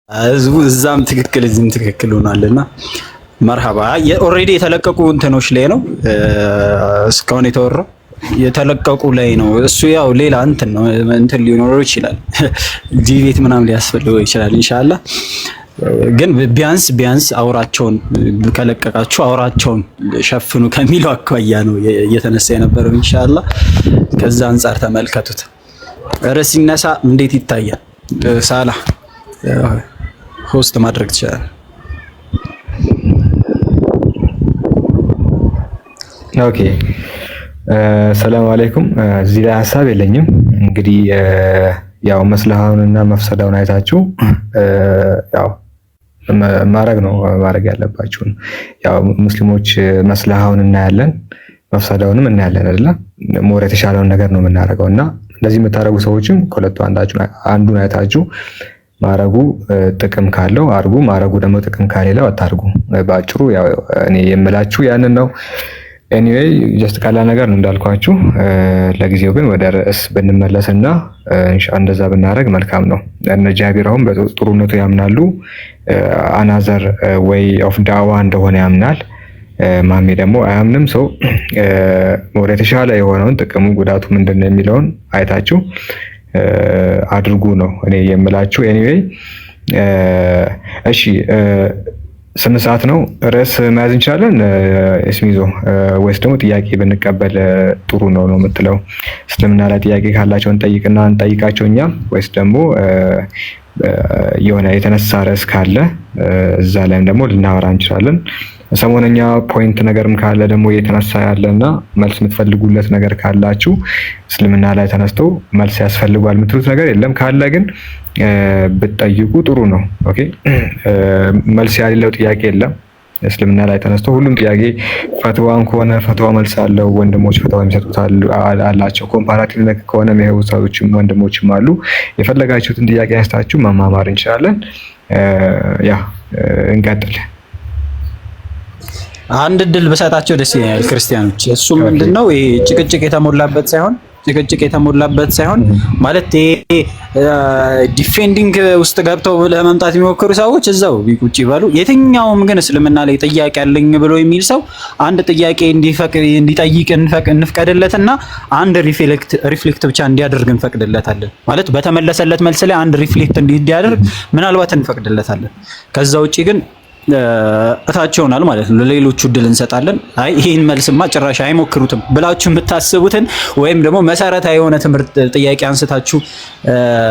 ህዝቡ እዛም ትክክል እዚህም ትክክል ሆኗልና መርሐባ። ኦልሬዲ የተለቀቁ እንትኖች ላይ ነው እስካሁን የተወራው የተለቀቁ ላይ ነው። እሱ ያው ሌላ እንትን ነው እንትን ሊኖረው ይችላል ዲቤት ምናምን ሊያስፈልገው ይችላል። ኢንሻአላህ ግን ቢያንስ አውራቸውን ከለቀቃችሁ አውራቸውን ሸፍኑ ከሚለው አኳያ ነው እየተነሳ የነበረው። ኢንሻአላህ ከዛ አንፃር ተመልከቱት። ርዕስ ሲነሳ እንዴት ይታያል? ሳላህ ሆስት ማድረግ ይችላል። ኦኬ ሰላም አለይኩም። እዚህ ላይ ሀሳብ የለኝም። እንግዲህ ያው መስለሃውንና መፍሰዳውን አይታችሁ ያው ማድረግ ያለባችሁ ያው ሙስሊሞች መስለሃውን እናያለን መፍሰዳውንም እናያለን አይደለ? ሞር የተሻለውን ነገር ነው የምናደርገው እና እንደዚህ የምታደርጉ ሰዎችም ከሁለቱ አንዱን አይታችሁ ማረጉ ጥቅም ካለው አርጉ፣ ማረጉ ደግሞ ጥቅም ካሌለው አታርጉ። በአጭሩ ያው እኔ የምላችሁ ያንን ነው። ኤኒዌይ ጀስት ቀላል ነገር ነው እንዳልኳችሁ። ለጊዜው ግን ወደ ርዕስ ብንመለስና እንደዛ ብናደርግ መልካም ነው። እነ ጃቢር አሁን በጥሩነቱ ያምናሉ። አናዘር ዌይ ኦፍ ዳዋ እንደሆነ ያምናል። ማሜ ደግሞ አያምንም። ሰው ወደ ተሻለ የሆነውን ጥቅሙ ጉዳቱ ምንድነው የሚለውን አይታችሁ አድርጉ ነው እኔ የምላችሁ። ኤኒዌይ እሺ፣ ስንት ሰዓት ነው? ርዕስ መያዝ እንችላለን እስሚዞ ወይስ ደግሞ ጥያቄ ብንቀበል ጥሩ ነው የምትለው? እስልምና ላይ ጥያቄ ካላቸው እንጠይቃቸው እኛም፣ ወይስ ደግሞ የሆነ የተነሳ ርዕስ ካለ እዛ ላይም ደግሞ ልናወራ እንችላለን። ሰሞነኛ ፖይንት ነገርም ካለ ደግሞ እየተነሳ ያለና መልስ የምትፈልጉለት ነገር ካላችሁ እስልምና ላይ ተነስቶ መልስ ያስፈልጓል የምትሉት ነገር የለም ካለ ግን ብትጠይቁ ጥሩ ነው። ኦኬ መልስ ያሌለው ጥያቄ የለም። እስልምና ላይ ተነስቶ ሁሉም ጥያቄ ፈትዋን ከሆነ ፈትዋ መልስ አለው። ወንድሞች ፈትዋ የሚሰጡት አላቸው። ኮምፓራቲቭ ነክ ከሆነ ሰዎችም ወንድሞችም አሉ። የፈለጋችሁትን ጥያቄ አንስታችሁ መማማር እንችላለን። ያ እንቀጥል። አንድ እድል በሰጣቸው ደስ ይላል ክርስቲያኖች። እሱ ምንድነው ይሄ ጭቅጭቅ የተሞላበት ሳይሆን ማለት ይሄ ዲፌንዲንግ ውስጥ ገብተው ለመምጣት የሚሞክሩ ሰዎች እዛው ቢቁጭ ይባሉ። የትኛውም ግን እስልምና ላይ ጥያቄ አለኝ ብሎ የሚል ሰው አንድ ጥያቄ እንዲጠይቅ እንፍቀድለትና አንድ ሪፍሌክት ብቻ እንዲያደርግ እንፈቅድለታለን። ማለት በተመለሰለት መልስ ላይ አንድ ሪፍሌክት እንዲያደርግ ምናልባት እንፈቅድለታለን። ከዛ ውጪ ግን እታቸውናል ማለት ነው። ለሌሎቹ እድል እንሰጣለን። አይ ይሄን መልስማ ጭራሽ አይሞክሩትም ብላችሁ የምታስቡትን ወይም ደግሞ መሰረታዊ የሆነ ትምህርት ጥያቄ አንስታችሁ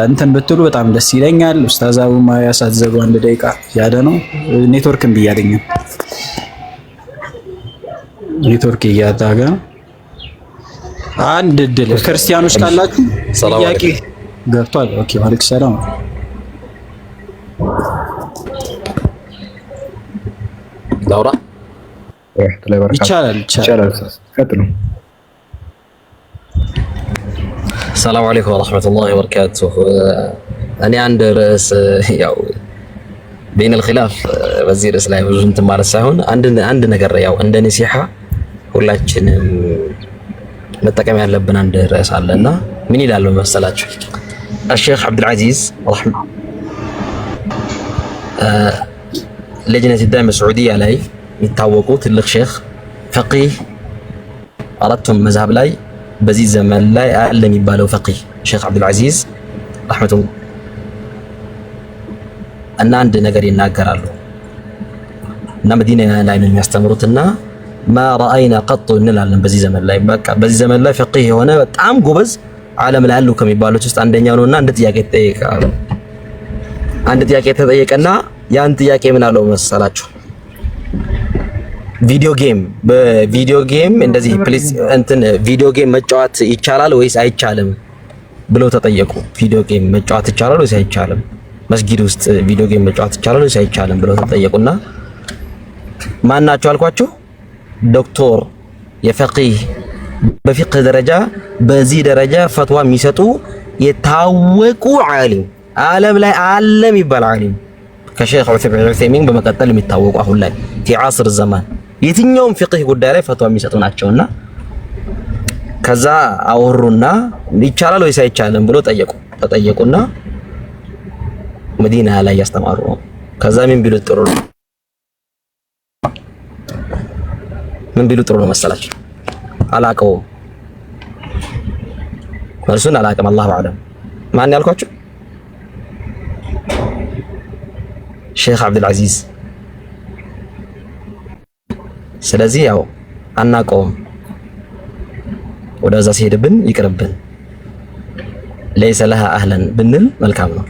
እንትን ብትሉ በጣም ደስ ይለኛል። ኡስታዝ አቡ ማያ ሳትዘጉ አንድ ደቂቃ ያለ ነው። ኔትወርክ እምቢ እያለኝ ነው። ኔትወርክ እያጣጋ አንድ እድል ክርስቲያኖች ካላችሁ ጥያቄ ገብቷል። ኦኬ ወአለይኩም ሰላም። دورة ይቻላል። ቀጥሉ። السلام عليكم ورحمة الله وبركاته. أنا عندي رأس ያው بين الخلاف በዚህ ርዕስ ላይ ብዙ እንትን ማለት ሳይሆን አንድ ነገር ያው እንደ ነሲሃ ሁላችንም መጠቀም ያለብን አንድ ርዕስ አለና ምን ይላል መሰላችሁ? الشيخ عبد العزيز لجنة الدائمة السعودية ላይ የሚታወቁ ትልቅ ሼክ ፈቂህ አራቱም መዝሀብ ላይ በዚህ ዘመን ላይ አለ የሚባለው ፈቂህ ሼክ አብዱል አዚዝ ረህመቱሁ እና አንድ ነገር ይናገራሉ እና መዲና ላይ ነው የሚያስተምሩትና ما رأينا قط እንላለን በዚህ ዘመን ላይ በቃ በዚህ ዘመን ላይ ፈቂህ የሆነ በጣም ጎበዝ ዓለም ላይ አሉ ከሚባሉት ውስጥ አንደኛው ነውና አንድ ጥያቄ ተጠየቀና ያን ጥያቄ ምን አለው መሰላችሁ? በቪዲዮ ጌም እንደዚህ ፕሊስ እንትን ቪዲዮ ጌም መጫወት ይቻላል ወይስ አይቻልም ብለው ተጠየቁ። ቪዲዮ ጌም መጫወት ይቻላል ወይስ አይቻልም፣ መስጊድ ውስጥ ቪዲዮ ጌም መጫወት ይቻላል ወይስ አይቻልም ብለው ተጠየቁና ማን ናቸው አልኳችሁ? ዶክተር የፈቂህ በፊቅህ ደረጃ በዚህ ደረጃ ፈትዋ የሚሰጡ የታወቁ ዓለም ላይ አለ የሚባል ዓሊም ከሼክ ዑሰይሚን በመቀጠል የሚታወቁ አሁን ላይ في عصر الزمان የትኛውም ፍቅህ ጉዳይ ላይ ፈትዋ የሚሰጡ ናቸውና ከዛ አወሩና ይቻላል ወይስ አይቻልም ብሎ ተጠየቁና መዲና ላይ ያስተማሩ ነው። ከዛ ምን ቢሉ ጥሩ ነው? ምን ቢሉ ጥሩ ነው መሰላችሁ? አላቀውም፣ መልሱን አላቀም። አላሁ አዕለም። ማን ያልኳችሁ? ሼክ አብዱል አዚዝ። ስለዚህ ያው አናቀውም፣ ወደዛ ሲሄድብን ይቅርብን። ለይሰ ለሃ አህለን ብንል መልካም ነው።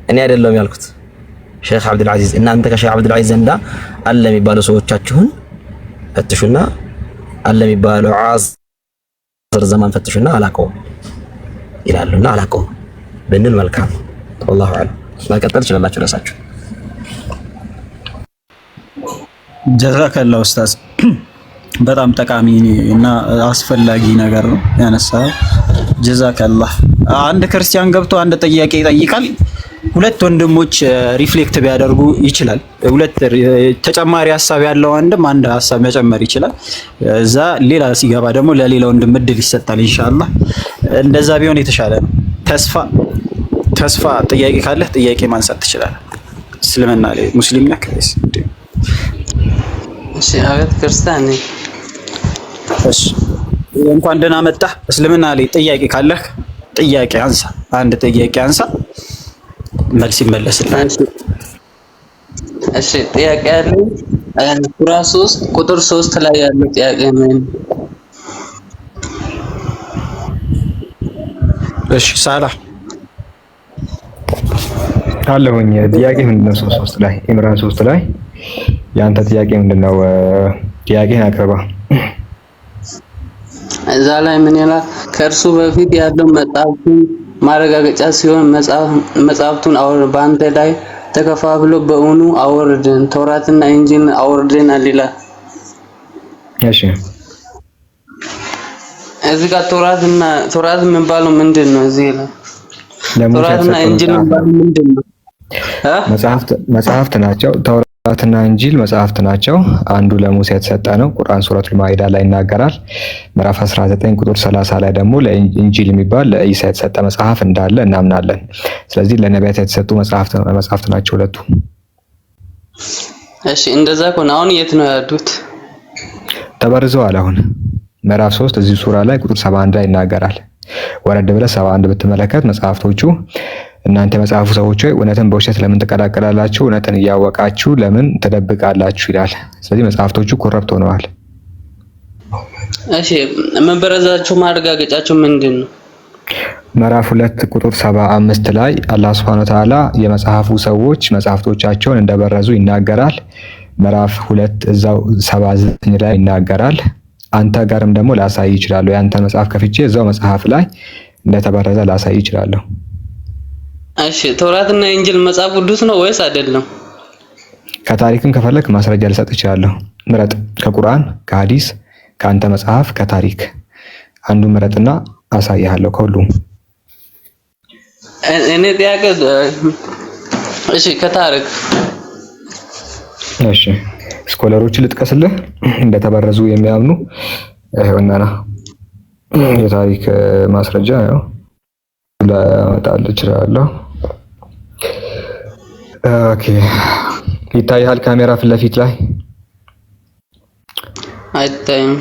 እኔ አይደለም ያልኩት ሼክ አብዱል አዚዝ። እናንተ ከሼክ አብዱል አዚዝ ዘንዳ አለ የሚባሉ ሰዎቻችሁን ፈትሹና አለ የሚባሉ ዓስር ዘማን ፈትሹና አላቀውም ይላሉና አላቀውም ብንል መልካም። ወላሁ አዕለም። መቀጠል ትችላላችሁ ራሳችሁ። ጀዛከላህ ኡስታዝ፣ በጣም ጠቃሚ እና አስፈላጊ ነገር ነው ያነሳው። ጀዛከላህ። አንድ ክርስቲያን ገብቶ አንድ ጥያቄ ይጠይቃል። ሁለት ወንድሞች ሪፍሌክት ቢያደርጉ ይችላል። ሁለት ተጨማሪ ሀሳብ ያለው ወንድም አንድ ሀሳብ መጨመር ይችላል። እዛ ሌላ ሲገባ ደግሞ ለሌላ ወንድም እድል ይሰጣል። ኢንሻአላህ እንደዛ ቢሆን የተሻለ ነው። ተስፋ ጥያቄ ካለህ ጥያቄ ማንሳት ትችላለህ። እስልምና ላይ ሙስሊም ነህ? እሺ አቤት ክርስቲያን ነኝ። እሺ እንኳን ደህና መጣህ። እስልምና ላይ ጥያቄ ካለህ ጥያቄ አንሳ። አንድ ጥያቄ አንሳ፣ መልስ ይመለስልሃል። እሺ ጥያቄ ያለኝ ሱራ 3 ቁጥር 3 ላይ ያለው ጥያቄ ነው። እሺ ሳላህ አለሁኝ። ጥያቄ ምንድነው? 3 ላይ ኢምራን 3 ላይ ያንተ ጥያቄ ምንድነው? ጥያቄን አቅርባ። እዛ ላይ ምን ይላል? ከእርሱ በፊት ያለው መጽሐፍቱን ማረጋገጫ ሲሆን መጽሐፍቱን በአንተ ላይ ተከፋፍሎ በእውኑ አወረድን፣ ተውራትና ኢንጂልን አወርደናል ይላል። እሺ እዚህ ጋር ተውራት የሚባለው ምንድን ነው? እዚህ ላይ ተውራትና ኢንጂል የሚባለው ምንድን ነው? መጽሐፍት ናቸው። ተውራትና ኢንጂል መጽሐፍት ናቸው። አንዱ ለሙሴ የተሰጠ ነው። ቁርአን ሱረቱል ማኢዳ ላይ ይናገራል። ምዕራፍ 19 ቁጥር 30 ላይ ደግሞ ለኢንጂል የሚባል ለኢሳ የተሰጠ መጽሐፍ እንዳለ እናምናለን። ስለዚህ ለነቢያት የተሰጡ መጽሐፍት ናቸው ሁለቱ። እሺ እንደዛ ከሆነ አሁን የት ነው ያሉት? ተበርዘዋል። አሁን ምዕራፍ 3 እዚህ ሱራ ላይ ቁጥር 71 ላይ ይናገራል። ወረድ ብለህ 71 ብትመለከት መጽሐፍቶቹ እናንተ መጽሐፉ ሰዎች ሆይ እውነትን በውሸት ለምን ትቀላቀላላችሁ? እውነትን እያወቃችሁ ለምን ትደብቃላችሁ? ይላል። ስለዚህ መጽሐፍቶቹ ኮረፕት ሆነዋል። እሺ መበረዛቸው ማረጋገጫቸው ምንድን ነው? ምዕራፍ 2 ቁጥር 75 ላይ አላህ Subhanahu Wa Ta'ala የመጽሐፉ ሰዎች መጽሐፍቶቻቸውን እንደበረዙ ይናገራል። ምዕራፍ 2 እዛው 79 ላይ ይናገራል። አንተ ጋርም ደግሞ ላሳይ ይችላል። ያንተን መጽሐፍ ከፍቼ እዛው መጽሐፍ ላይ እንደተበረዘ ላሳይ ይችላል። እሺ ተውራትና ኢንጂል መጽሐፍ ቅዱስ ነው ወይስ አይደለም? ከታሪክም ከፈለክ ማስረጃ ልሰጥ እችላለሁ። ምረጥ። ከቁርአን፣ ከሐዲስ፣ ከአንተ መጽሐፍ፣ ከታሪክ አንዱ ምረጥና አሳይሃለሁ ከሁሉም። እኔ ጥያቄ እሺ ከታሪክ እሺ ስኮለሮችን ልጥቀስልህ እንደተበረዙ የሚያምኑ ይኸውና የታሪክ ማስረጃ ነው ላመጣል እችላለሁ። ኦኬ ይታያል ካሜራ ፊት ለፊት ላይ አይታይም።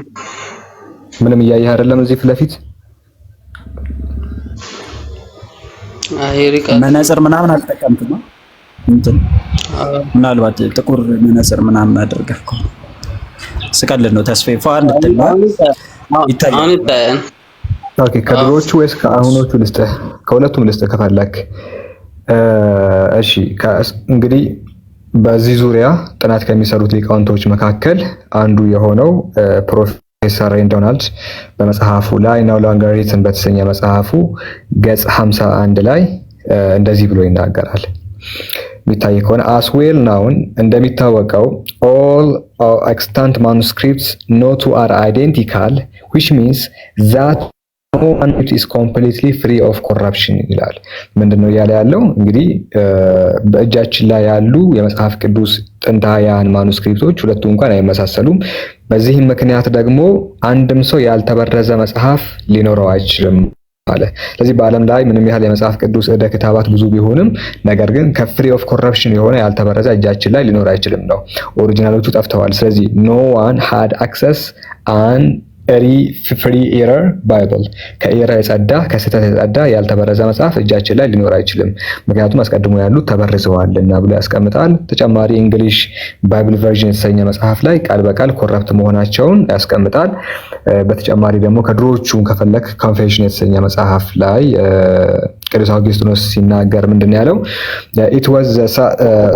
ምንም እያየህ አይደለም እዚህ ፊት ለፊት አይሪካ መነጽር ምናምን አልተጠቀምክም ነው እንትን ምናልባት ጥቁር መነጽር ምናምን አድርገህ እኮ ስቀልድ ነው። ተስፋዬ ፋን እንትን ይታያል። ኦኬ ከድሮቹ ወይስ ከአሁኖቹ ልስጥህ? ከሁለቱም ልስጥህ ከፈለክ። እሺ እንግዲህ በዚህ ዙሪያ ጥናት ከሚሰሩት ሊቃውንቶች መካከል አንዱ የሆነው ፕሮፌሰር ሬን ዶናልድ በመጽሐፉ ላይ ናው ሎንገር ሪትን በተሰኘ መጽሐፉ ገጽ 51 ላይ እንደዚህ ብሎ ይናገራል። የሚታይ ከሆነ as well known እንደሚታወቀው all extant manuscripts not are identical which means that no manuscript is completely free of corruption ይላል። ምንድነው ያለ ያለው? እንግዲህ በእጃችን ላይ ያሉ የመጽሐፍ ቅዱስ ጥንታውያን ማኑስክሪፕቶች ሁለቱ እንኳን አይመሳሰሉም። በዚህም ምክንያት ደግሞ አንድም ሰው ያልተበረዘ መጽሐፍ ሊኖረው አይችልም አለ። ስለዚህ በዓለም ላይ ምንም ያህል የመጽሐፍ ቅዱስ ዕደ ክታባት ብዙ ቢሆንም ነገር ግን ከፍሪ ኦፍ ኮረፕሽን የሆነ ያልተበረዘ እጃችን ላይ ሊኖር አይችልም ነው። ኦሪጂናሎቹ ጠፍተዋል። ስለዚህ ኖ ዋን ሃድ አክሰስ አን ፍሪ ኤረር ባይብል ከኤረር የጸዳ ከስህተት የጸዳ ያልተበረዘ መጽሐፍ እጃችን ላይ ሊኖር አይችልም፣ ምክንያቱም አስቀድሞ ያሉት ተበርዘዋልና ብሎ ያስቀምጣል። ተጨማሪ እንግሊሽ ባይብል ቨርዥን የተሰኘ መጽሐፍ ላይ ቃል በቃል ኮረፕት መሆናቸውን ያስቀምጣል። በተጨማሪ ደግሞ ከድሮዎቹ ከፈለክ ኮንፌሽን የተሰኘ መጽሐፍ ላይ ቅዱስ አውግስጢኖስ ሲናገር ምንድን ያለው? ኢት ዋዝ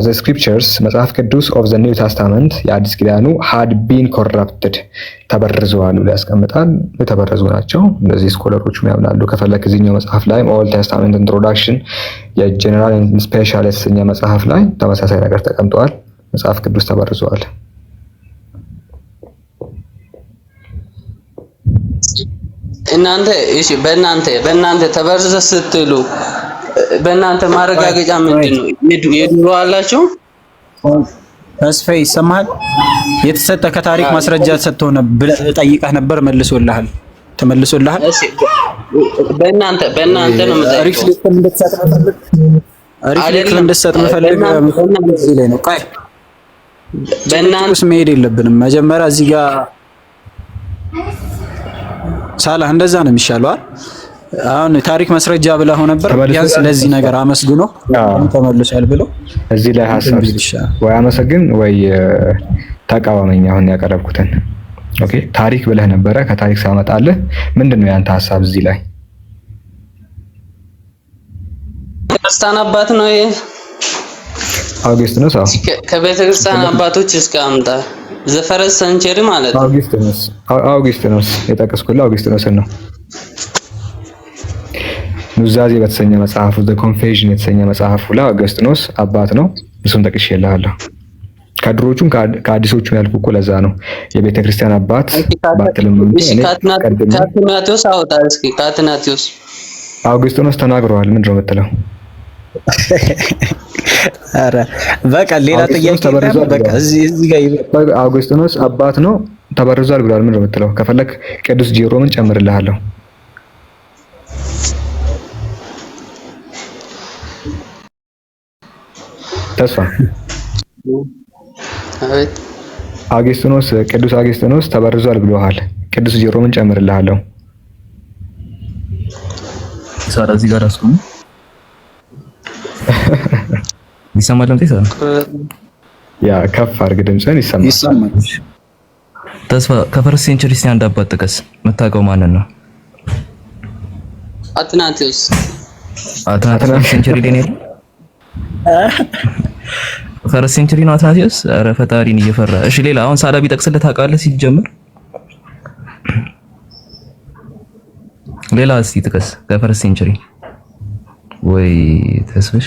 ዘ ስክሪፕቸርስ መጽሐፍ ቅዱስ ኦፍ ዘ ኒው ታስታመንት የአዲስ ኪዳኑ ሃድ ቢን ኮረፕትድ ተበርዘዋል ብሎ ያስቀምጣል። የተበረዙ ናቸው እነዚህ ስኮለሮቹ ያምናሉ። ከፈለክ እዚህኛው መጽሐፍ ላይ ኦልድ ቴስታመንት ኢንትሮዳክሽን የጀነራል ኤንድ ስፔሻል የተሰኘ መጽሐፍ ላይ ተመሳሳይ ነገር ተቀምጠዋል። መጽሐፍ ቅዱስ ተበርዘዋል። እናንተ እሺ፣ በእናንተ ተበርዘ ስትሉ በእናንተ ማረጋገጫ ምንድን ነው? የድሮ አላችሁ? ተስፋዬ ይሰማሃል? የተሰጠ ከታሪክ ማስረጃ ሰጥቶ ነበር ጠይቀህ ነበር፣ መልሶልሃል? ተመልሶልሃል? እሺ፣ በእናንተ ነው የምጠይቀው። ሪፍሌክት እንድትሰጥ መፈልግ እዚህ ላይ ነው። ቆይ በእናንተ መሄድ የለብንም። መጀመሪያ እዚህ ጋር ሳላ እንደዛ ነው የሚሻለው። አሁን ታሪክ ማስረጃ ብለው ነበር ቢያንስ ለዚህ ነገር አመስግኖ ተመልሷል ብለው እዚህ ላይ ሐሳብ ወይ አመሰግን ወይ ተቃዋመኝ። አሁን ያቀረብኩትን ኦኬ ታሪክ ብለህ ነበረ። ከታሪክ ሳመጣልህ ምንድነው ያንተ ሐሳብ እዚህ ላይ? ክርስቲያን አባት ነው ይሄ አውግስጢኖስ። ከቤተ ክርስቲያን አባቶች እስከ አምጣ ዘፈረስ ሰንቸሪ ማለት ነው። አውግስጢኖስ የጠቀስኩልህ አውግስጢኖስን ነው። ኑዛዜ በተሰኘ መጽሐፉ ዘ ኮንፌሽን የተሰኘ መጽሐፉ ላይ አውግስጢኖስ አባት ነው። እሱን ጠቅሼልሃለሁ። ከድሮቹም ከአዲሶቹም ያልኩ እኮ ለዛ ነው የቤተ ክርስቲያን አባት ባትልም ነው እንጂ ካትናቴዎስ አውጣ እስኪ። ካትናቴዎስ አውግስጢኖስ ተናግረዋል። ምንድነው የምትለው? አረ በቃ ሌላ ጥያቄ በቃ እዚህ ጋር አውግስጢኖስ አባት ነው ተበርዟል ብሏል። ምንድነው የምትለው? ከፈለክ ቅዱስ ጄሮምን ጨምርልሃለሁ። ተስፋ አውግስጢኖስ ቅዱስ አውግስጢኖስ ተበርዟል ብለዋል። ቅዱስ ጄሮምን ጨምርልሃለሁ። ሳራ እዚህ ጋር አስቆም ይሰማል። ያ ከፍ አድርግ ድምፅህን። ይሰማል። ተስፋ ከፈርስት ሴንቸሪ እስቲ አንድ አባት ጥቀስ። የምታውቀው ማንን ነው? አትናቴዎስ ሴንቸሪ ላይ ነው። ፈርስት ሴንቸሪ ነው አትናቴዎስ። ኧረ ፈጣሪን እየፈራ እሺ። ሌላ አሁን ሳላ ቢጠቅስልህ ታውቃለህ? ሲጀምር ሌላ እስቲ ጥቀስ ከፈርስት ሴንቸሪ ወይ ተስፍሽ።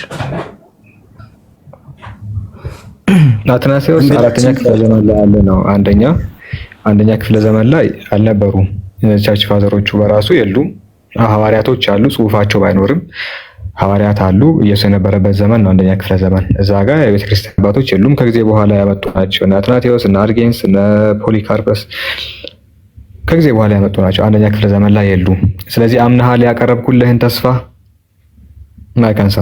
አትናቴዎስ አራተኛ ክፍለ ዘመን ላይ ያለ ነው። አንደኛ ክፍለ ዘመን ላይ አልነበሩም። ቸርች ፋዘሮቹ በራሱ የሉም። ሐዋርያቶች አሉ፣ ጽሁፋቸው ባይኖርም ሐዋርያት አሉ። ኢየሱስ የነበረበት ዘመን ነው አንደኛ ክፍለ ዘመን። እዛ ጋር የቤተ ክርስቲያን አባቶች የሉም። ከጊዜ በኋላ ያመጡ ናቸው። እና አትናቴዎስ እና አርጌንስ እና ፖሊካርፐስ ከጊዜ በኋላ ያመጡ ናቸው። አንደኛ ክፍለ ዘመን ላይ የሉም። ስለዚህ አምናሃል ያቀረብኩልህን ተስፋ ማይካንሳ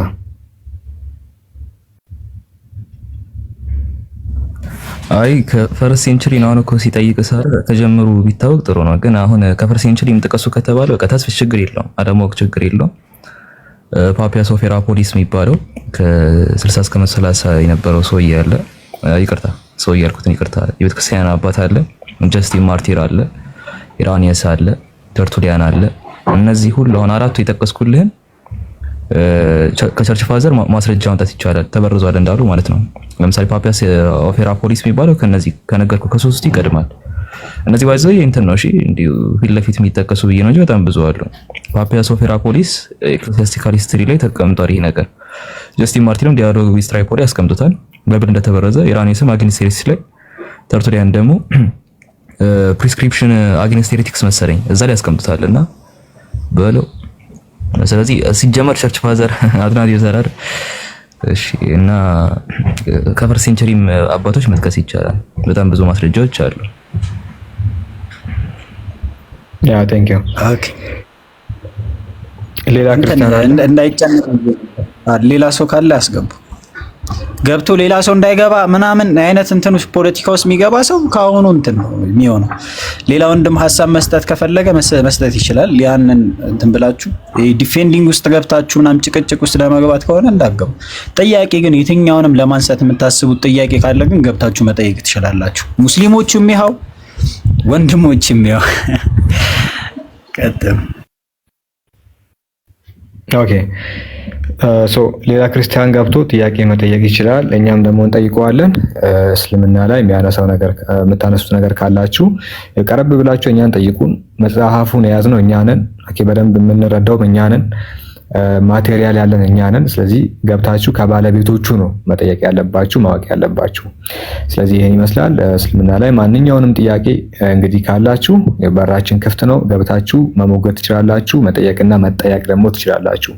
አይ ከፈርስት ሴንቸሪ ነው እኮ ሲጠይቅ ሳር ተጀምሩ ቢታወቅ ጥሩ ነው። ግን አሁን ከፈርስት ሴንቸሪ የምጥቀሱ ከተባለ በቃ ተስፍሽ ችግር የለውም፣ አለማወቅ ችግር የለውም። ፓፒያስ ኦፍ ሄራፖሊስ የሚባለው ከ60 እስከ 30 የነበረው ሰውዬ አለ። ይቅርታ ሰውዬ ያልኩትን ይቅርታ። የቤተክርስቲያን አባት አለ፣ ጀስቲን ማርቲር አለ፣ ኢራኒየስ አለ፣ ተርቱሊያን አለ። እነዚህ ሁሉ አሁን አራቱ የጠቀስኩልህን ከቸርች ፋዘር ማስረጃ ማምጣት ይቻላል፣ ተበርዟል እንዳሉ ማለት ነው። ለምሳሌ ፓፒያስ ኦፍ ሄራፖሊስ የሚባለው ከነዚህ ከነገርኩ ከሶስቱ ይቀድማል። እነዚህ ባይዘው እንትን ነው እሺ፣ እንዲሁ ፊት ለፊት የሚጠቀሱ ብዬ ነው እንጂ በጣም ብዙ አሉ። ፓፒያስ ኦፍ ሄራፖሊስ ኤክሌሲያስቲካል ሂስትሪ ላይ ተቀምጧል ይሄ ነገር። ጀስቲን ማርቲንም ዲያሎግ ዊዝ ትራይፖዲ ያስቀምጡታል ባይብል እንደተበረዘ። ኢራኒየስም አግኒስት ሄሬሲስ ላይ፣ ተርቱሊያን ደግሞ ፕሪስክሪፕሽን አግኒስት ሄሬቲክስ መሰለኝ እዛ ላይ ያስቀምጡታልና በለው። ስለዚህ ሲጀመር ቸርች ፋዘር አትናቴዎስ ዘራር እሺ። እና ከፈርስት ሴንቸሪም አባቶች መጥቀስ ይቻላል። በጣም ብዙ ማስረጃዎች አሉ። ያ ቴንክ ዩ። ኦኬ ሌላ ክርስቲያን እንዳይጨነቅ ሌላ ሰው ካለ ያስገቡ። ገብቶ ሌላ ሰው እንዳይገባ ምናምን አይነት እንትን ውስጥ ፖለቲካ ውስጥ የሚገባ ሰው ካሁኑ እንትን ነው የሚሆነው። ሌላ ወንድም ሀሳብ መስጠት ከፈለገ መስጠት ይችላል። ያንን እንትን ብላችሁ ዲፌንዲንግ ውስጥ ገብታችሁ ምናምን ጭቅጭቅ ውስጥ ለመግባት ከሆነ እንዳገቡ። ጥያቄ ግን የትኛውንም ለማንሳት የምታስቡት ጥያቄ ካለ ግን ገብታችሁ መጠየቅ ትችላላችሁ። ሙስሊሞቹም ይኸው ወንድሞችም ይኸው ቀጥም። ኦኬ ሌላ ክርስቲያን ገብቶ ጥያቄ መጠየቅ ይችላል። እኛም ደግሞ እንጠይቀዋለን። እስልምና ላይ የሚያነሳው ነገር የምታነሱት ነገር ካላችሁ ቀረብ ብላችሁ እኛን ጠይቁን። መጽሐፉን የያዝነው እኛ ነን። በደንብ የምንረዳውም እኛ ነን። ማቴሪያል ያለን እኛ ነን። ስለዚህ ገብታችሁ ከባለቤቶቹ ነው መጠየቅ ያለባችሁ፣ ማወቅ ያለባችሁ። ስለዚህ ይሄን ይመስላል። እስልምና ላይ ማንኛውንም ጥያቄ እንግዲህ ካላችሁ በራችን ክፍት ነው። ገብታችሁ መሞገት ትችላላችሁ። መጠየቅና መጠየቅ ደግሞ ትችላላችሁ።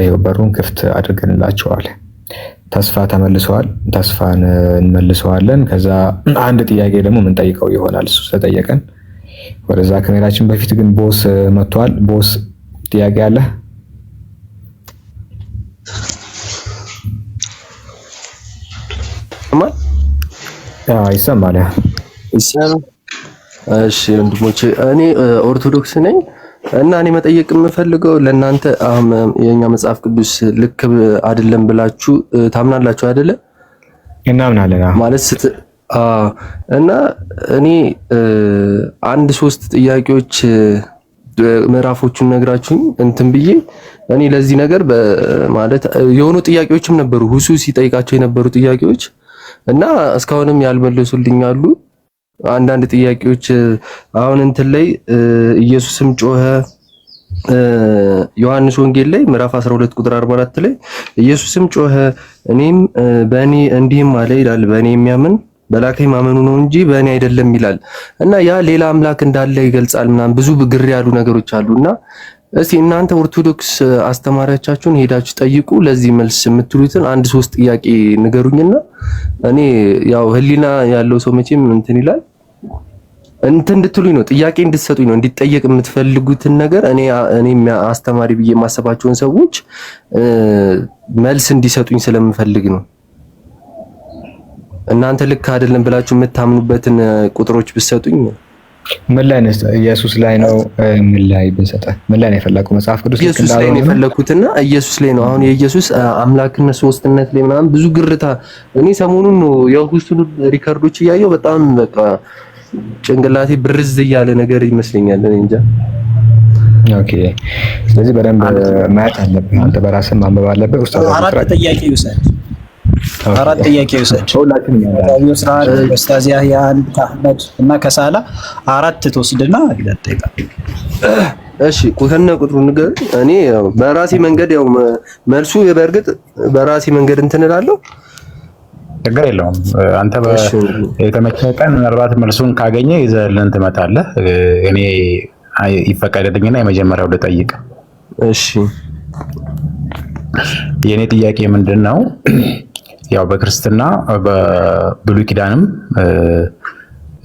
ይኸው በሩን ክፍት አድርገንላችኋል። ተስፋ ተመልሰዋል። ተስፋን እንመልሰዋለን። ከዛ አንድ ጥያቄ ደግሞ የምንጠይቀው ይሆናል እሱ ስለጠየቀን። ወደዛ ከመሄዳችን በፊት ግን ቦስ መጥቷል። ቦስ ጥያቄ አለ? ይሰማል? እሺ ወንድሞቼ፣ እኔ ኦርቶዶክስ ነኝ እና እኔ መጠየቅ የምፈልገው ለእናንተ የኛ መጽሐፍ ቅዱስ ልክ አይደለም ብላችሁ ታምናላችሁ አይደለ? እናምናለን ማለት እና እኔ አንድ 3 ጥያቄዎች ምዕራፎቹን ነግራችሁኝ እንትን ብዬ እኔ ለዚህ ነገር ማለት የሆኑ ጥያቄዎችም ነበሩ ሁሱ ሲጠይቃቸው የነበሩ ጥያቄዎች እና እስካሁንም ያልመለሱልኝ አሉ። አንዳንድ ጥያቄዎች አሁን እንትን ላይ ኢየሱስም ጮኸ ዮሐንስ ወንጌል ላይ ምዕራፍ 12 ቁጥር 44 ላይ ኢየሱስም ጮኸ እኔም በእኔ እንዲህም አለ ይላል፣ በእኔ የሚያምን በላከኝ ማመኑ ነው እንጂ በእኔ አይደለም ይላል እና ያ ሌላ አምላክ እንዳለ ይገልጻል ምናምን ብዙ ግር ያሉ ነገሮች አሉና እስቲ እናንተ ኦርቶዶክስ አስተማሪያቻችሁን ሄዳችሁ ጠይቁ። ለዚህ መልስ የምትሉትን አንድ 3 ጥያቄ ንገሩኝና እኔ ያው ህሊና ያለው ሰው መቼም እንትን ይላል እንትን እንድትሉኝ ነው፣ ጥያቄ እንድትሰጡኝ ነው። እንዲጠየቅ የምትፈልጉትን ነገር እኔ አስተማሪ ብዬ የማሰባቸውን ሰዎች መልስ እንዲሰጡኝ ስለምፈልግ ነው። እናንተ ልክ አይደለም ብላችሁ የምታምኑበትን ቁጥሮች ብትሰጡኝ ነው። ምን ላይ ነው? ኢየሱስ ላይ ነው? ምን ላይ ብንሰጠ? ምን ላይ ነው የፈለከው? መጽሐፍ ቅዱስ ኢየሱስ ላይ ነው የፈለኩትና ኢየሱስ ላይ ነው። አሁን የኢየሱስ አምላክነት ሶስትነት ላይ ምናምን ብዙ ግርታ እኔ ሰሞኑን ነው የሁሱን ሪከርዶች እያየሁ በጣም በቃ ጭንቅላቴ ብርዝ እያለ ነገር ይመስለኛል። እኔ እንጃ። ኦኬ፣ ስለዚህ በደንብ ማየት አለብህ አንተ በራስህ ማንበብ አለብህ። ኡስታዝ አራት ጥያቄ ይውሰድ። ኡስታዝ ያህያ ከአህመድ እና ከሳላ 4 ተወስድና ይጠይቃል። እሺ ከነ ቁጥሩ ነገር እኔ በራሴ መንገድ ያው መልሱ በእርግጥ በራሴ መንገድ እንትን እላለሁ። ችግር የለውም። አንተ የተመቸህ ቀን ምናልባት መልሱን ካገኘ ይዘህልን ትመጣለህ። እኔ ይፈቀድልኝና የመጀመሪያው ልጠይቅ። እሺ የኔ ጥያቄ ምንድነው? ያው በክርስትና በብሉይ ኪዳንም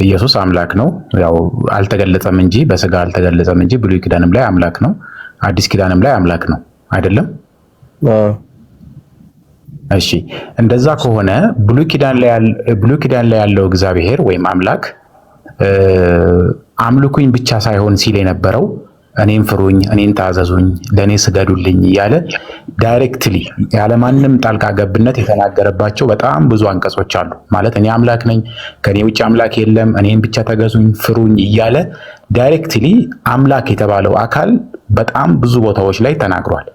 ኢየሱስ አምላክ ነው። ያው አልተገለጸም እንጂ በስጋ አልተገለጸም እንጂ ብሉይ ኪዳንም ላይ አምላክ ነው፣ አዲስ ኪዳንም ላይ አምላክ ነው አይደለም? እሺ እንደዛ ከሆነ ብሉይ ኪዳን ላይ ያለው እግዚአብሔር ወይም አምላክ አምልኩኝ ብቻ ሳይሆን ሲል የነበረው እኔን ፍሩኝ፣ እኔን ታዘዙኝ፣ ለኔ ስገዱልኝ እያለ ዳይሬክትሊ ያለማንም ጣልቃ ገብነት የተናገረባቸው በጣም ብዙ አንቀጾች አሉ። ማለት እኔ አምላክ ነኝ፣ ከኔ ውጭ አምላክ የለም፣ እኔን ብቻ ተገዙኝ፣ ፍሩኝ እያለ ዳይሬክትሊ አምላክ የተባለው አካል በጣም ብዙ ቦታዎች ላይ ተናግሯል።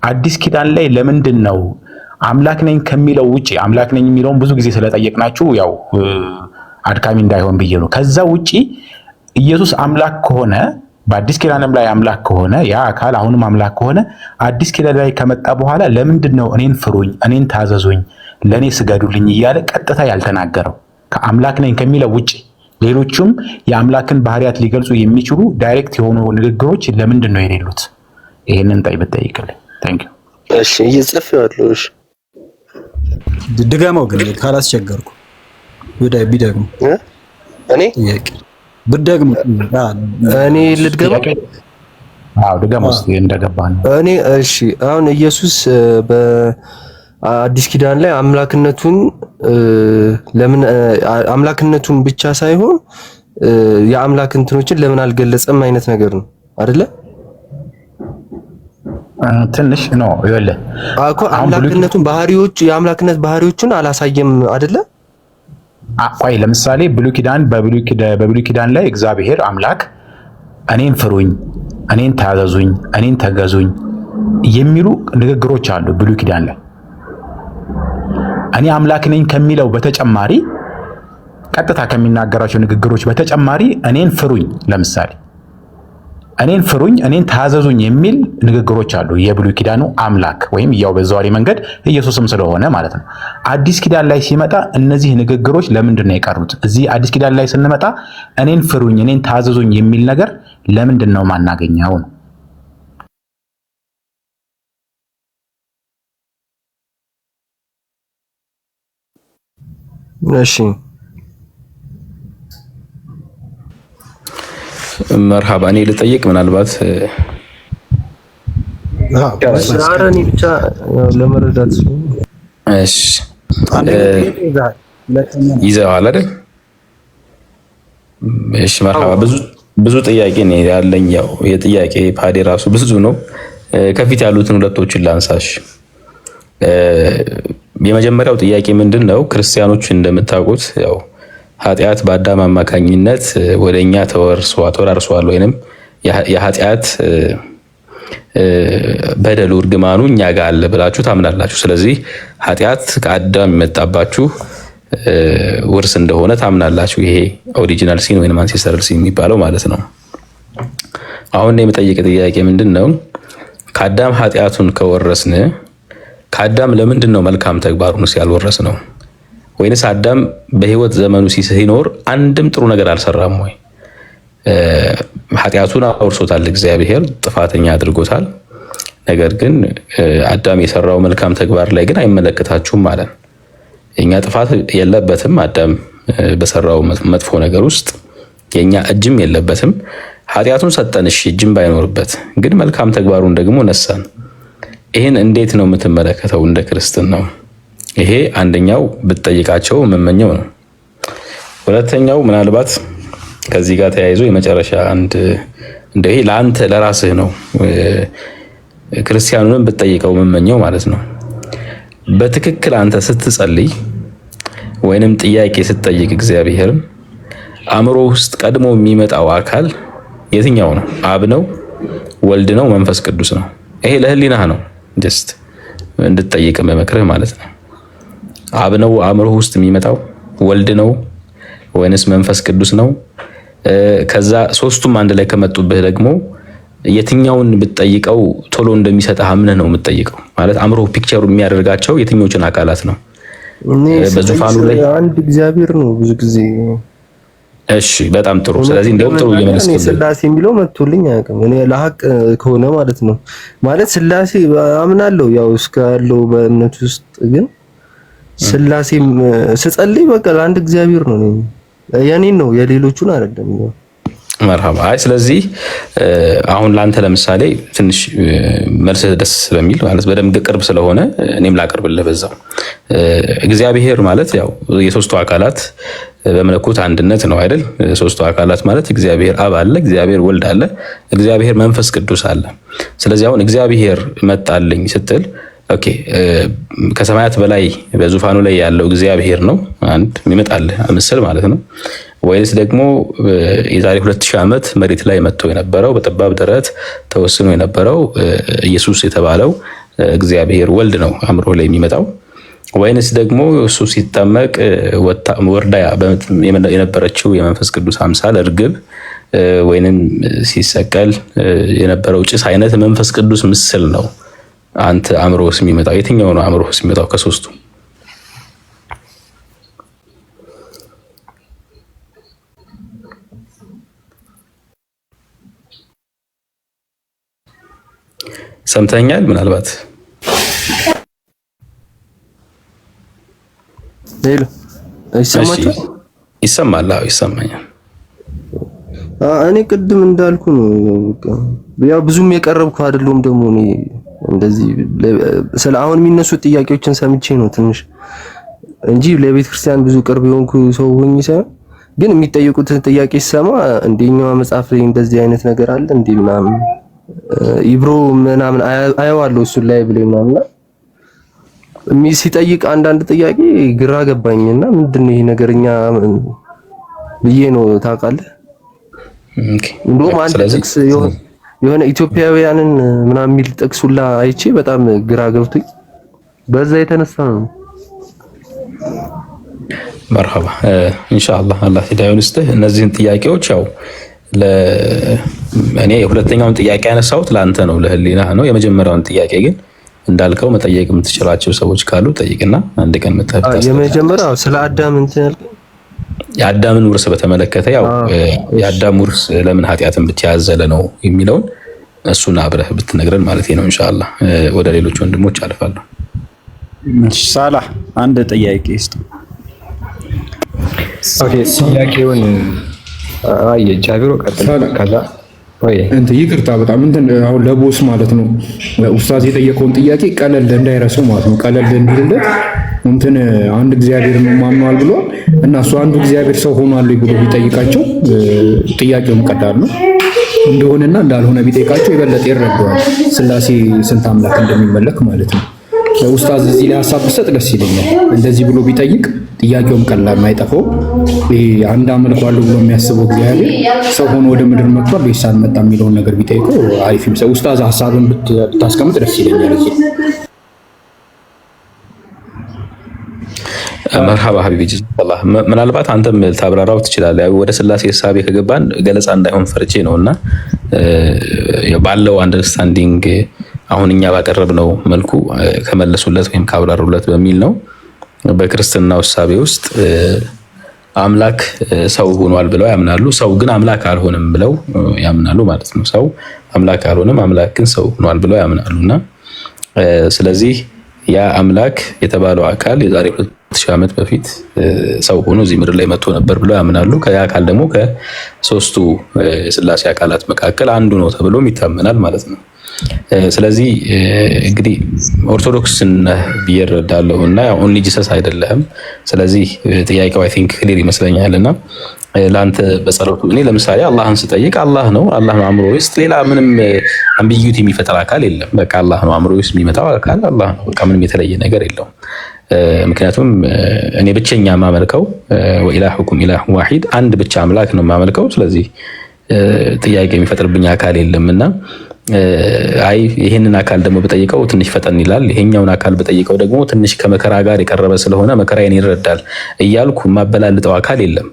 አዲስ ኪዳን ላይ ለምንድን ነው አምላክ ነኝ ከሚለው ውጪ? አምላክ ነኝ የሚለውን ብዙ ጊዜ ስለጠየቅናችሁ ያው አድካሚ እንዳይሆን ብዬ ነው። ከዛ ውጪ ኢየሱስ አምላክ ከሆነ በአዲስ ኪዳንም ላይ አምላክ ከሆነ ያ አካል አሁንም አምላክ ከሆነ አዲስ ኪዳን ላይ ከመጣ በኋላ ለምንድን ነው እኔን ፍሩኝ፣ እኔን ታዘዙኝ፣ ለኔ ስገዱልኝ እያለ ቀጥታ ያልተናገረው? ከአምላክ ነኝ ከሚለው ውጪ ሌሎቹም የአምላክን ባህሪያት ሊገልጹ የሚችሉ ዳይሬክት የሆኑ ንግግሮች ለምንድን ነው የሌሉት? ይሄንን ብትጠይቅልኝ። ታንክ ዩ። እሺ እየጽፈዋለሁ። እሺ ድገመው ግን ካላስቸገርኩ ቢደግሙ እኔ ጥያቄ ብትደግሙ እኔ ልድገመው። አዎ ድገም ውስጥ እንደገባን እኔ እሺ አሁን ኢየሱስ በአዲስ ኪዳን ላይ አምላክነቱን ብቻ ሳይሆን የአምላክ እንትኖችን ለምን አልገለጸም አይነት ነገር ነው አይደለ? ትንሽ ነው ይኸውልህ እኮ አምላክነቱን የአምላክነት ባህሪዎችን አላሳየም አይደለ? ቆይ ለምሳሌ በብሉይ ኪዳን ላይ እግዚአብሔር አምላክ እኔን ፍሩኝ፣ እኔን ታዘዙኝ፣ እኔን ተገዙኝ የሚሉ ንግግሮች አሉ ብሉይ ኪዳን ላይ። እኔ አምላክ ነኝ ከሚለው በተጨማሪ ቀጥታ ከሚናገራቸው ንግግሮች በተጨማሪ እኔን ፍሩኝ፣ ለምሳሌ እኔን ፍሩኝ፣ እኔን ታዘዙኝ የሚል ንግግሮች አሉ የብሉይ ኪዳኑ አምላክ ወይም ያው በዘዋሪ መንገድ ኢየሱስም ስለሆነ ማለት ነው። አዲስ ኪዳን ላይ ሲመጣ እነዚህ ንግግሮች ለምንድን ነው የቀሩት? እዚህ አዲስ ኪዳን ላይ ስንመጣ እኔን ፍሩኝ፣ እኔን ታዘዙኝ የሚል ነገር ለምንድን ነው ማናገኘው ነው? እሺ መርሃባ እኔ ልጠይቅ ምናልባት አረኒ ብቻ ለመረዳት እሺ ይዘዋል አይደል? እሺ መርሃባ ብዙ ጥያቄ ነው ያለኝ። ያው የጥያቄ ፓዴ ራሱ ብዙ ነው። ከፊት ያሉትን ሁለቶችን ላንሳሽ። የመጀመሪያው ጥያቄ ምንድነው? ክርስቲያኖች እንደምታውቁት ያው ኃጢአት በአዳም አማካኝነት ወደኛ ተወራርሷል ወይንም የኃጢአት በደሉ እርግማኑ እኛ ጋር አለ ብላችሁ ታምናላችሁ። ስለዚህ ኃጢአት ከአዳም የመጣባችሁ ውርስ እንደሆነ ታምናላችሁ። ይሄ ኦሪጂናል ሲን ወይንም አንሴስተራል ሲን የሚባለው ማለት ነው። አሁን የምጠይቅ ጥያቄ ምንድነው? ከአዳም ኃጢአቱን ከወረስን ከአዳም ለምንድን ነው መልካም ተግባሩን ያልወረስ ነው? ወይንስ አዳም በህይወት ዘመኑ ሲኖር አንድም ጥሩ ነገር አልሰራም ወይ? ኃጢአቱን አውርሶታል፣ እግዚአብሔር ጥፋተኛ አድርጎታል። ነገር ግን አዳም የሰራው መልካም ተግባር ላይ ግን አይመለከታችሁም ማለት ነው። የኛ ጥፋት የለበትም፣ አዳም በሰራው መጥፎ ነገር ውስጥ የኛ እጅም የለበትም። ኃጢአቱን ሰጠንሽ እጅም ባይኖርበት ግን መልካም ተግባሩን ደግሞ ነሳን። ይህን እንዴት ነው የምትመለከተው እንደ ክርስትናው? ይሄ አንደኛው ብትጠይቃቸው የምመኘው ነው። ሁለተኛው ምናልባት ከዚህ ጋር ተያይዞ የመጨረሻ ይሄ ለአንተ ለራስህ ነው፣ ክርስቲያኑንም ብትጠይቀው የምመኘው ማለት ነው። በትክክል አንተ ስትጸልይ ወይንም ጥያቄ ስትጠይቅ እግዚአብሔርን አእምሮ ውስጥ ቀድሞ የሚመጣው አካል የትኛው ነው? አብ ነው? ወልድ ነው? መንፈስ ቅዱስ ነው? ይሄ ለህሊናህ ነው ጀስት እንድትጠይቅ መመክርህ ማለት ነው። አብ ነው አእምሮ ውስጥ የሚመጣው? ወልድ ነው ወይንስ መንፈስ ቅዱስ ነው? ከዛ ሶስቱም አንድ ላይ ከመጡብህ ደግሞ የትኛውን ብትጠይቀው ቶሎ እንደሚሰጥህ አምነህ ነው የምትጠይቀው? ማለት አእምሮ ፒክቸሩ የሚያደርጋቸው የትኞቹን አካላት ነው? በዙፋኑ ላይ አንድ እግዚአብሔር ነው ብዙ ጊዜ። እሺ በጣም ጥሩ። ስለዚህ እንደውም ጥሩ እየመለስኩልህ ስላሴ የሚለው መጥቶልኝ አያውቅም። እኔ ለሐቅ ከሆነ ማለት ነው ማለት ስላሴ አምናለሁ ያው እስካለው በእምነት ውስጥ ግን ስላሴም ስጸልይ በቃ ለአንድ እግዚአብሔር ነው የኔን ነው የሌሎቹን አይደለም። መርሃባ። አይ ስለዚህ አሁን ላንተ ለምሳሌ ትንሽ መልስ ደስ በሚል ማለት በደንብ ቅርብ ስለሆነ እኔም ላቀርብልህ በዛው። እግዚአብሔር ማለት ያው የሶስቱ አካላት በመለኮት አንድነት ነው አይደል? ሶስቱ አካላት ማለት እግዚአብሔር አብ አለ፣ እግዚአብሔር ወልድ አለ፣ እግዚአብሔር መንፈስ ቅዱስ አለ። ስለዚህ አሁን እግዚአብሔር መጣልኝ ስትል ኦኬ ከሰማያት በላይ በዙፋኑ ላይ ያለው እግዚአብሔር ነው አንድ የሚመጣልህ ምስል ማለት ነው? ወይስ ደግሞ የዛሬ 2000 ዓመት መሬት ላይ መጥቶ የነበረው በጠባብ ደረት ተወስኖ የነበረው ኢየሱስ የተባለው እግዚአብሔር ወልድ ነው አእምሮ ላይ የሚመጣው? ወይንስ ደግሞ እሱ ሲጠመቅ ወርዳ የነበረችው የመንፈስ ቅዱስ አምሳል እርግብ ወይንም ሲሰቀል የነበረው ጭስ አይነት መንፈስ ቅዱስ ምስል ነው አንተ አእምሮ ውስጥ የሚመጣው? የትኛው ነው አእምሮ ውስጥ የሚመጣው ከሶስቱ? ሰምተኛል? ምናልባት ሄሎ ይሰማል? ይሰማል? አዎ ይሰማኛል። እኔ ቅድም እንዳልኩ ነው ያው ብዙም የቀረብኩ አይደለም ደግሞ እኔ እንደዚህ ስለ አሁን የሚነሱ ጥያቄዎችን ሰምቼ ነው ትንሽ እንጂ ለቤተ ክርስቲያን ብዙ ቅርብ የሆንኩ ሰው ሆኜ ሳይሆን ግን የሚጠየቁትን ጥያቄ ሲሰማ እንደኛው መጽሐፍ ላይ እንደዚህ አይነት ነገር አለ እንዴ ምናምን ኢብሮ ምናምን አየዋለሁ እሱ ላይ ብለናልና ሲጠይቅ አንዳንድ ጥያቄ ግራ ገባኝና ምንድነው ይሄ ነገርኛ ብዬ ነው ታውቃለህ። እንደውም አንድ ጥቅስ የሆነ ኢትዮጵያውያንን ምናምን የሚል ጥቅስ ሁላ አይቼ በጣም ግራ ገብቶኝ በዛ የተነሳ ነው። መርሐባ ኢንሻአላህ አላህ ሂዳያውን ይስጥህ። እነዚህን ጥያቄዎች ያው እኔ የሁለተኛውን ጥያቄ ያነሳሁት ለአንተ ነው ለህሊና ነው። የመጀመሪያውን ጥያቄ ግን እንዳልከው መጠየቅ የምትችላቸው ሰዎች ካሉ ጠይቅና አንድ ቀን መጣጣ። የመጀመሪያው ስለ አዳም እንትን ያልከኝ የአዳምን ውርስ በተመለከተ ያው የአዳም ውርስ ለምን ኃጢአትን ብቻ ያዘለ ነው የሚለውን እሱን አብረህ ብትነግረን ማለት ነው ኢንሻአላህ። ወደ ሌሎች ወንድሞች አልፋለሁ። ሳላህ አንድ ጥያቄ እስቲ። ኦኬ ጥያቄውን ጃቢሮ ቀጥል። ከዛ ይቅርታ በጣም አሁን ለቦስ ማለት ነው ኡስታዝ የጠየቀውን ጥያቄ ቀለል እንዳይረሳው ማለት ነው ቀለል እንዲልለት አንድ እግዚአብሔር ማምኗል ብሎ እና እሱ አንዱ እግዚአብሔር ሰው ሆኗል ብሎ ቢጠይቃቸው ጥያቄውን ቀላል ነው እንደሆነና እንዳልሆነ ቢጠይቃቸው የበለጠ ይረዳዋል ስላሴ ስንት አምላክ እንደሚመለክ ማለት ነው። ኡስታዝ እዚህ ላይ ሐሳብ ብሰጥ ደስ ይለኛል። እንደዚህ ብሎ ቢጠይቅ ጥያቄውም ቀላል ማይጠፋው አንድ አምላክ አለው ብሎ የሚያስበው እግዚአብሔር ሰው ሆኖ ወደ ምድር መጥቷል ወይስ አልመጣም የሚለውን ነገር ቢጠይቀው አሪፍ ይመስላል። ኡስታዝ ሐሳብን ብታስቀምጥ ደስ ይለኛል። መርሐባ ሀቢቢ ጀዛከላህ። ምናልባት አንተም ታብራራው ትችላለህ። ወደ ስላሴ ሐሳቤ ከገባን ገለጻ እንዳይሆን ፈርቼ ነውና ባለው አንደርስታንዲንግ አሁን እኛ ባቀረብነው መልኩ ከመለሱለት ወይም ካብራሩለት በሚል ነው። በክርስትናው ሐሳቤ ውስጥ አምላክ ሰው ሆኗል ብለው ያምናሉ። ሰው ግን አምላክ አልሆነም ብለው ያምናሉ ማለት ነው። ሰው አምላክ አልሆነም፣ አምላክ ግን ሰው ሆኗል ብለው ያምናሉና ስለዚህ ያ አምላክ የተባለው አካል የዛሬ 2000 ዓመት በፊት ሰው ሆኖ እዚህ ምድር ላይ መጥቶ ነበር ብለው ያምናሉ። ከያ አካል ደግሞ ከሶስቱ የስላሴ አካላት መካከል አንዱ ነው ተብሎም ይታመናል ማለት ነው። ስለዚህ እንግዲህ ኦርቶዶክስን ቢረዳለሁና ያው ኦንሊ ጂሰስ አይደለም። ስለዚህ ጥያቄው አይ ቲንክ ክሊር ይመስለኛልና ላንተ በጸሎቱ እኔ ለምሳሌ አላህን ስጠይቅ አላህ ነው አእምሮ ውስጥ ሌላ ምንም አምቢጊዩቲ የሚፈጠር አካል የለም። በቃ አላህ ነው አእምሮ ውስጥ የሚመጣው አካል አላህ ነው። በቃ ምንም የተለየ ነገር የለውም። ምክንያቱም እኔ ብቸኛ የማመልከው ወኢላሁኩም ኢላሁ ዋሂድ አንድ ብቻ አምላክ ነው የማመልከው። ስለዚህ ጥያቄ የሚፈጥርብኝ አካል የለምና አይ ይሄንን አካል ደግሞ በጠይቀው ትንሽ ፈጠን ይላል፣ ይሄኛውን አካል በጠይቀው ደግሞ ትንሽ ከመከራ ጋር የቀረበ ስለሆነ መከራዬን ይረዳል እያልኩ ማበላልጠው አካል የለም።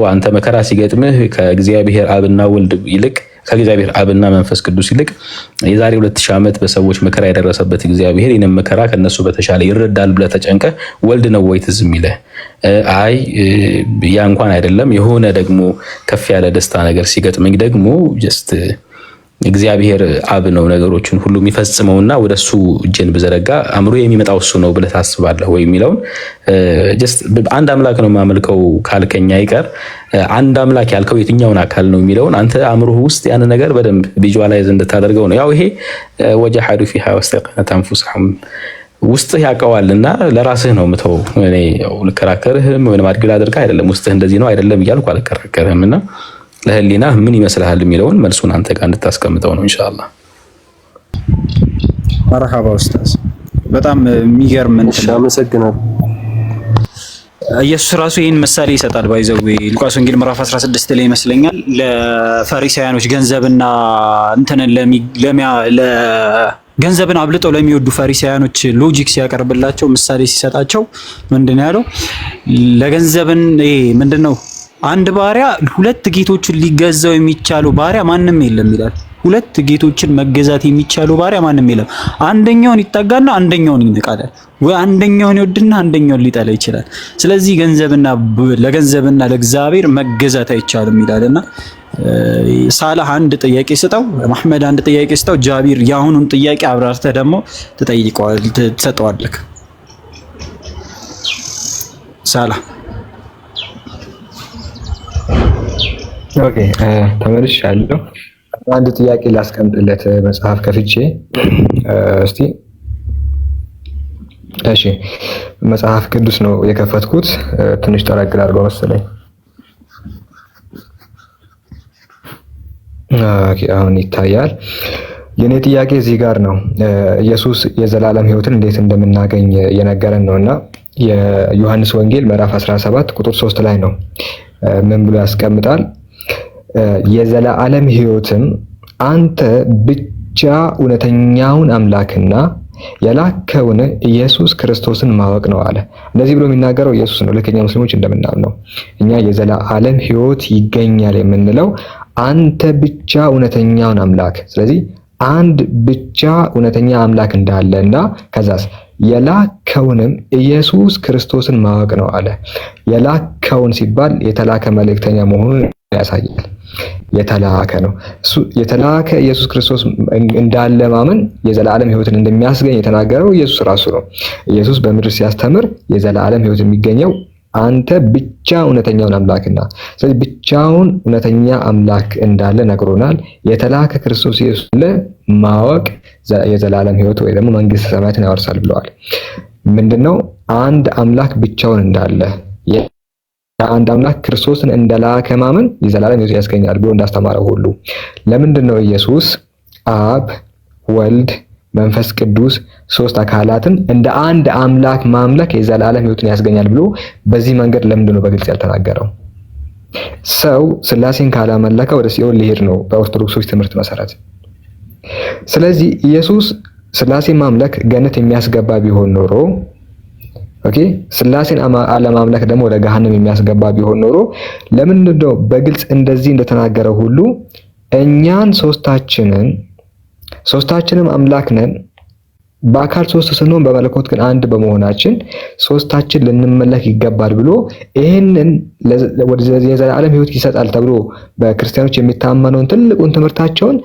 አንተ መከራ ሲገጥምህ ከእግዚአብሔር አብና ወልድ ይልቅ ከእግዚአብሔር አብና መንፈስ ቅዱስ ይልቅ የዛሬ 2000 ዓመት በሰዎች መከራ ያደረሰበት እግዚአብሔር የኔን መከራ ከነሱ በተሻለ ይረዳል ብለህ ተጨንቀህ ወልድ ነው ወይ ትዝ የሚልህ? አይ ያ እንኳን አይደለም። የሆነ ደግሞ ከፍ ያለ ደስታ ነገር ሲገጥመኝ ደግሞ ጀስት እግዚአብሔር አብ ነው ነገሮችን ሁሉ የሚፈጽመውና ወደሱ እጄን ብዘረጋ አእምሮ የሚመጣው እሱ ነው ብለህ ታስባለህ ወይ የሚለውን ጀስት አንድ አምላክ ነው የማመልከው ካልከኛ ይቀር አንድ አምላክ ያልከው የትኛውን አካል ነው የሚለውን አንተ አእምሮህ ውስጥ ያን ነገር በደንብ ቪዥዋላይዝ እንድታደርገው ነው። ያው ይሄ ወጀሐዱ ፊሃ ወስተቀነት አንፉሰሁም ውስጥህ ያውቀዋልና ለራስህ ነው ምተው። እኔ ያው ልከራከርህም ወይም አድግል አድርጋ አይደለም ውስጥህ እንደዚህ ነው አይደለም እያልኩ አልከራከርህምና ለህሊና ምን ይመስልሃል የሚለውን መልሱን አንተ ጋር እንድታስቀምጠው ነው ኢንሻአላህ። መርሐባ ኡስታዝ፣ በጣም የሚገርም አመሰግናለሁ። ኢየሱስ ራሱ ይህን ምሳሌ ይሰጣል። ባይዘው ሉቃስ ወንጌል ምዕራፍ 16 ላይ ይመስለኛል ለፈሪሳውያኖች ገንዘብና ገንዘብን አብልጠው ለሚወዱ ፈሪሳውያኖች ሎጂክ ሲያቀርብላቸው ምሳሌ ሲሰጣቸው ምንድነው ያለው? ለገንዘብን ምንድነው አንድ ባሪያ ሁለት ጌቶችን ሊገዛው የሚቻለው ባሪያ ማንም የለም ይላል። ሁለት ጌቶችን መገዛት የሚቻለው ባሪያ ማንም የለም። አንደኛውን ይጠጋና አንደኛውን ይንቃል፣ ወይ አንደኛውን ይወድና አንደኛውን ሊጠላ ይችላል። ስለዚህ ለገንዘብና ለእግዚአብሔር መገዛት አይቻልም ይላልና ሳላህ አንድ ጥያቄ ስጠው፣ መሐመድ አንድ ጥያቄ ስጠው፣ ጃቢር የአሁኑን ጥያቄ አብራርተህ ደግሞ ትሰጠዋለህ። ሳላህ ኦኬ ተመልሻለሁ። አንድ ጥያቄ ላስቀምጥለት መጽሐፍ ከፍቼ እስቲ። እሺ መጽሐፍ ቅዱስ ነው የከፈትኩት። ትንሽ ጠረግ አድርገው መሰለኝ። ኦኬ አሁን ይታያል። የኔ ጥያቄ እዚህ ጋር ነው። ኢየሱስ የዘላለም ሕይወትን እንዴት እንደምናገኝ የነገረን ነውና የዮሐንስ ወንጌል ምዕራፍ 17 ቁጥር 3 ላይ ነው ምን ብሎ ያስቀምጣል? የዘላለም ሕይወትም አንተ ብቻ እውነተኛውን አምላክና የላከውን ኢየሱስ ክርስቶስን ማወቅ ነው አለ። እንደዚህ ብሎ የሚናገረው ኢየሱስ ነው። ልክ እኛ ሙስሊሞች እንደምናምነው እኛ የዘላለም ሕይወት ይገኛል የምንለው አንተ ብቻ እውነተኛውን አምላክ፣ ስለዚህ አንድ ብቻ እውነተኛ አምላክ እንዳለና ከዛስ የላከውንም ኢየሱስ ክርስቶስን ማወቅ ነው አለ። የላከውን ሲባል የተላከ መልእክተኛ መሆኑን ያሳያል። የተላከ ነው እሱ። የተላከ ኢየሱስ ክርስቶስ እንዳለ ማመን የዘላለም ሕይወትን እንደሚያስገኝ የተናገረው ኢየሱስ ራሱ ነው። ኢየሱስ በምድር ሲያስተምር የዘላለም ሕይወት የሚገኘው አንተ ብቻ እውነተኛውን አምላክና፣ ስለዚህ ብቻውን እውነተኛ አምላክ እንዳለ ነግሮናል። የተላከ ክርስቶስ ኢየሱስ ማወቅ የዘላለም ሕይወት ወይ ደግሞ መንግስተ ሰማያትን ያወርሳል ብለዋል። ምንድነው? አንድ አምላክ ብቻውን እንዳለ አንድ አምላክ ክርስቶስን እንደላከ ማመን የዘላለም ሕይወት ያስገኛል ብሎ እንዳስተማረው ሁሉ ለምንድን ነው ኢየሱስ አብ፣ ወልድ፣ መንፈስ ቅዱስ ሶስት አካላትን እንደ አንድ አምላክ ማምለክ የዘላለም ሕይወትን ያስገኛል ብሎ በዚህ መንገድ ለምንድን ነው በግልጽ ያልተናገረው? ሰው ስላሴን ካላመለከ ወደ ሲኦል ሊሄድ ነው በኦርቶዶክሶች ትምህርት መሰረት። ስለዚህ ኢየሱስ ስላሴን ማምለክ ገነት የሚያስገባ ቢሆን ኖሮ ኦኬ፣ ስላሴን አለማምለክ ደግሞ ወደ ገሃነም የሚያስገባ ቢሆን ኖሮ ለምንድን ነው በግልጽ እንደዚህ እንደተናገረው ሁሉ እኛን ሶስታችንም አምላክ ነን፣ በአካል ሶስት ስንሆን በመለኮት ግን አንድ በመሆናችን ሶስታችን ልንመለክ ይገባል ብሎ ይህንን ወደ የዘላለም ሕይወት ይሰጣል ተብሎ በክርስቲያኖች የሚታመነውን ትልቁን ትምህርታቸውን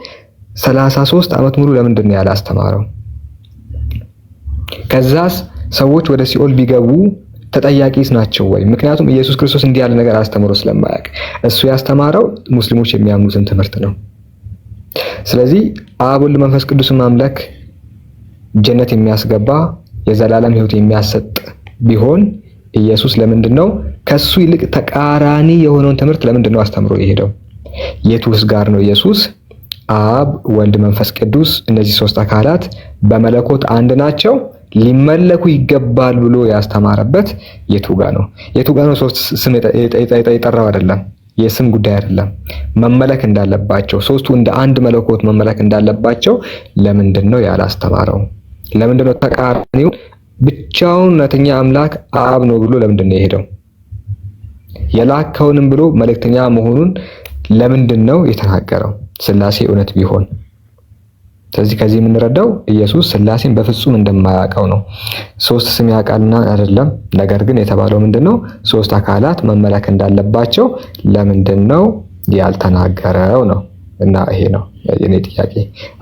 33 ዓመት ሙሉ ለምንድን ነው ያላስተማረው? ከዛስ ሰዎች ወደ ሲኦል ቢገቡ ተጠያቂስ ናቸው ወይ? ምክንያቱም ኢየሱስ ክርስቶስ እንዲህ ያለ ነገር አስተምሮ ስለማያውቅ እሱ ያስተማረው ሙስሊሞች የሚያምኑትን ትምህርት ነው። ስለዚህ አብ፣ ወልድ፣ መንፈስ ቅዱስን ማምለክ ጀነት የሚያስገባ የዘላለም ሕይወት የሚያሰጥ ቢሆን ኢየሱስ ለምንድነው ከሱ ይልቅ ተቃራኒ የሆነውን ትምህርት ለምንድነው አስተምሮ የሄደው? የቱስ ጋር ነው ኢየሱስ አብ፣ ወልድ፣ መንፈስ ቅዱስ እነዚህ ሶስት አካላት በመለኮት አንድ ናቸው ሊመለኩ ይገባል ብሎ ያስተማረበት የቱ ጋር ነው? የቱ ጋር ነው? ሶስት ስም የጠራው አይደለም፣ የስም ጉዳይ አይደለም። መመለክ እንዳለባቸው ሶስቱ እንደ አንድ መለኮት መመለክ እንዳለባቸው ለምንድን ነው ያላስተማረው? ለምንድን ነው ተቃራኒው ብቻውን እውነተኛ አምላክ አብ ነው ብሎ ለምንድን ነው የሄደው? የላከውንም ብሎ መልእክተኛ መሆኑን ለምንድን ነው የተናገረው? ስላሴ እውነት ቢሆን። ስለዚህ ከዚህ የምንረዳው ኢየሱስ ስላሴን በፍጹም እንደማያውቀው ነው። ሶስት ስም ያውቃልና አይደለም። ነገር ግን የተባለው ምንድነው? ሶስት አካላት መመለክ እንዳለባቸው ለምንድነው ያልተናገረው ነው። እና ይሄ ነው የኔ ጥያቄ።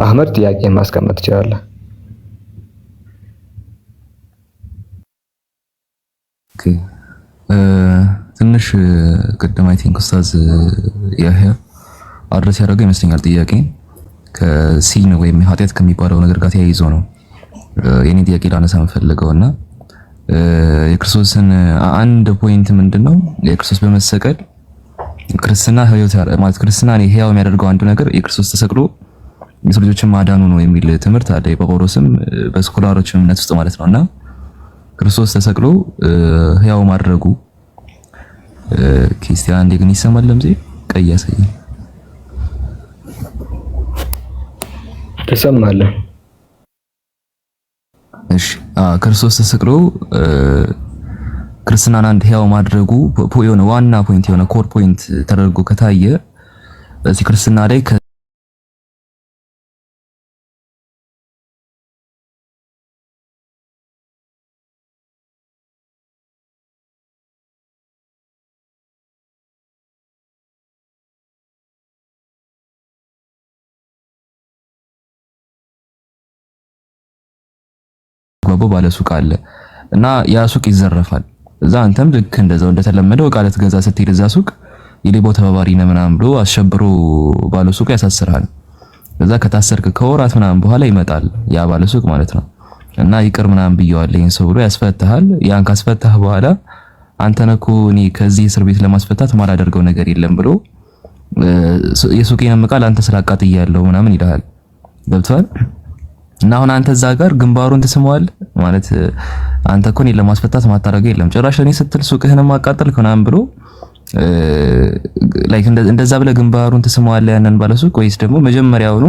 አህመድ ጥያቄ ማስቀመጥ ትችላለህ። ኦኬ ትንሽ ቅድም አይ ቲንክ ኡስታዝ ያህያ አድረስ ያደረገው ይመስለኛል ጥያቄ ከሲን ወይም ኃጢአት ከሚባለው ነገር ጋር ተያይዞ ነው የኔ ጥያቄ ላነሳ የምፈልገውና የክርስቶስን አንድ ፖይንት ምንድነው የክርስቶስ በመሰቀል ክርስትና ህይወት ማለት ክርስትና ነው ህያው የሚያደርገው አንዱ ነገር የክርስቶስ ተሰቅሎ የሰው ልጆችን ማዳኑ ነው የሚል ትምህርት አለ በጳውሎስም በስኮላሮችም እምነት ውስጥ ማለት ነውና ክርስቶስ ተሰቅሎ ህያው ማድረጉ ክርስቲያን ግን ይሰማል ለምዜ ቀይ ያሳይ ተሰማለህ? እሺ ክርስቶስ ተሰቅሎ ክርስትናን አንድ ህያው ማድረጉ የሆነ ዋና ፖይንት የሆነ ኮር ፖይንት ተደርጎ ከታየ በዚህ ክርስትና ላይ ባለ ሱቅ አለ እና ያ ሱቅ ይዘረፋል። እዛ አንተም ልክ እንደዛው እንደተለመደው ዕቃ ልትገዛ ስትሄድ እዛ ሱቅ የሌባው ተባባሪ ነህ ምናምን ብሎ አሸብሮ ባለሱቁ ያሳስርሃል። ከዛ ከታሰርክ ከወራት ምናምን በኋላ ይመጣል ያ ባለሱቅ ማለት ነው እና ይቅር ምናምን ብየዋለሁ ይሄን ሰው ብሎ ያስፈታሃል። ያን ካስፈታህ በኋላ አንተ ነህ እኮ እኔ ከዚህ እስር ቤት ለማስፈታት ማላደርገው ነገር የለም ብሎ የሱቄን ዕቃ አንተ ስላቃጥያለሁ ምናምን ይልሃል። ገብቶሃል? እና አሁን አንተ እዛ ጋር ግንባሩን ትስመዋለህ ማለት አንተ እኮ እኔን ለማስፈታት ማታረገው የለም ጭራሽ እኔ ስትል ሱቅህን ማቃጠልክ ምናምን ብሎ ላይክ እንደዛ ብለህ ግንባሩን ትስመዋለህ ያንን ባለሱቅ ወይስ ደግሞ መጀመሪያውኑ